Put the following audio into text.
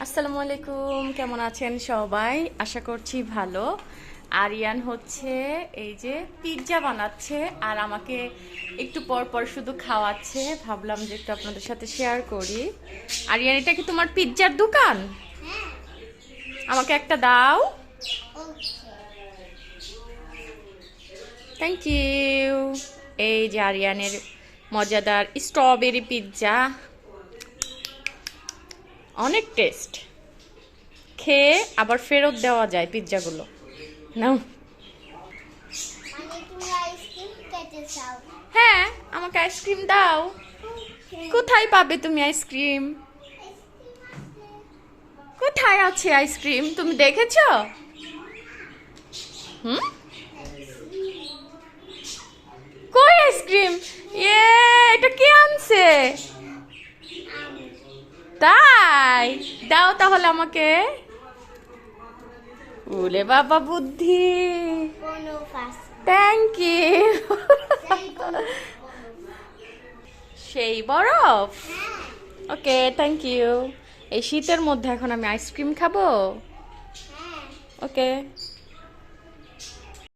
আসসালামু আলাইকুম, কেমন আছেন সবাই? আশা করছি ভালো। আরিয়ান হচ্ছে এই যে পিৎজা বানাচ্ছে আর আমাকে একটু পর পর শুধু খাওয়াচ্ছে। ভাবলাম যে একটু আপনাদের সাথে শেয়ার করি। আরিয়ান, এটা কি তোমার পিৎজার দোকান? আমাকে একটা দাও। Thank you. এই যে আরিয়ানের মজাদার স্ট্রবেরি পিৎজা, অনেক টেস্ট। খেয়ে আবার ফেরত দেওয়া যায় পিৎজাগুলো। নাও। মানে তুমি আইসক্রিম খেতে চাও? হ্যাঁ, আমাকে আইসক্রিম দাও। কোথায় পাবে তুমি আইসক্রিম? কোথায় আছে আইসক্রিম, তুমি দেখেছো? হুম, কই আইসক্রিম? ইয়ে, এটা কে আনছে? তাই দাও তাহলে আমাকে। ওলে বাবা বুদ্ধি। কোনো ফাস থ্যাংক ইউ। সেই কোনো সেই বরফ। হ্যাঁ ওকে, থ্যাংক ইউ। এই শীতের মধ্যে এখন আমি আইসক্রিম খাবো? হ্যাঁ ওকে।